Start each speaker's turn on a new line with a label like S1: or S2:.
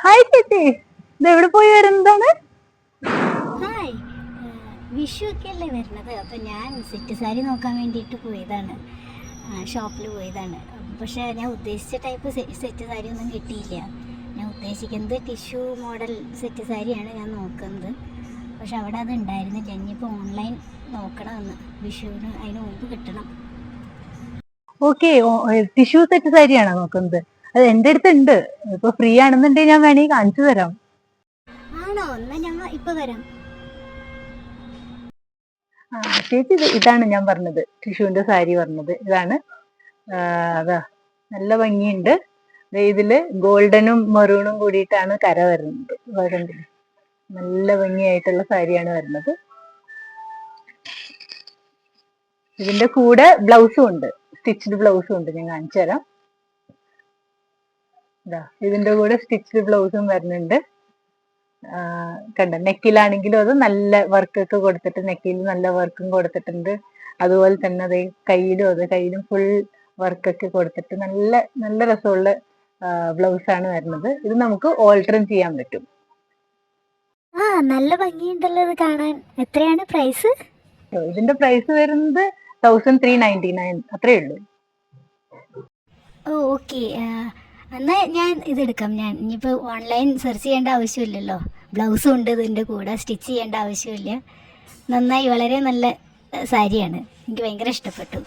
S1: Hi ചേച്ചി, ഇത് എവിടെ പോയി വരുന്നതാണ്?
S2: ഹായ്. വിഷു ഒക്കെ അല്ലേ വരുന്നത്, അപ്പം ഞാൻ സെറ്റ് സാരി നോക്കാൻ വേണ്ടിയിട്ട് പോയതാണ്. ഷോപ്പിൽ പോയതാണ്. പക്ഷേ ഞാൻ ഉദ്ദേശിച്ച ടൈപ്പ് സെറ്റ് സാരി ഒന്നും കിട്ടിയില്ല. ഞാൻ ഉദ്ദേശിക്കുന്നത് ടിഷ്യൂ മോഡൽ സെറ്റ് സാരിയാണ് ഞാൻ നോക്കുന്നത്. പക്ഷെ അവിടെ അത് ഉണ്ടായിരുന്നില്ല. ഇനിയിപ്പോൾ ഓൺലൈൻ നോക്കണമെന്ന്, വിഷുവിന് അതിന് മുമ്പ് കിട്ടണം.
S1: ഓക്കെ, ടിഷ്യൂ സെറ്റ് സാരിയാണോ നോക്കുന്നത്? അത് എന്റെ അടുത്ത് ഉണ്ട്. ഇപ്പൊ ഫ്രീ ആണെന്നുണ്ടെങ്കിൽ ഞാൻ വേണമെങ്കിൽ കാണിച്ചു തരാം.
S2: ആണോ? എന്നാൽ ഞങ്ങൾ ഇപ്പോൾ വരാം.
S1: ആ ചേച്ചി, ഇതാണ് ഞാൻ പറഞ്ഞത്, ടിഷ്യൂന്റെ സാരി പറഞ്ഞത് ഇതാണ്. അതാ, നല്ല ഭംഗിയുണ്ട്. ഇതില് ഗോൾഡനും മെറൂണും കൂടിയിട്ടാണ് കര വരുന്നത്. കണ്ടില്ലേ? നല്ല ഭംഗിയായിട്ടുള്ള സാരിയാണ് വരുന്നത്. ഇതിന്റെ കൂടെ ബ്ലൗസും ഉണ്ട്, സ്റ്റിച്ച്ഡ് ബ്ലൗസും ഉണ്ട്. ഞാൻ കാണിച്ചു തരാം. ഇതിന്റെ കൂടെ സ്റ്റിച്ച്ഡ് ബ്ലൗസും വരുന്നുണ്ട്. കണ്ട, നെക്കിലാണെങ്കിലും അത് നല്ല വർക്കൊക്കെ കൊടുത്തിട്ട്, നെക്കിൽ നല്ല വർക്കും കൊടുത്തിട്ടുണ്ട്. അതുപോലെ തന്നെ അത് കയ്യിലും, കയ്യിലും ഫുൾ വർക്കൊക്കെ കൊടുത്തിട്ട് നല്ല നല്ല രസമുള്ള ബ്ലൗസ് ആണ് വരുന്നത്. ഇത് നമുക്ക് ഓൾട്ടറും ചെയ്യാൻ പറ്റും.
S2: നല്ല ഭംഗിയുണ്ടല്ലോ ഇത് കാണാൻ. എത്രയാണ് പ്രൈസ്?
S1: ഇതിന്റെ പ്രൈസ് വരുന്നത് 1399, അത്രേ ഉള്ളൂ.
S2: ഓ, ഓക്കെ. എന്നാൽ ഞാൻ ഇതെടുക്കാം. ഞാൻ ഇനിയിപ്പോൾ ഓൺലൈൻ സെർച്ച് ചെയ്യേണ്ട ആവശ്യമില്ലല്ലോ. ബ്ലൗസും ഉണ്ട് ഇതിൻ്റെ കൂടെ, സ്റ്റിച്ച് ചെയ്യേണ്ട ആവശ്യമില്ല. നന്നായി, വളരെ നല്ല സാരിയാണ്. എനിക്ക് ഭയങ്കര ഇഷ്ടപ്പെട്ടു.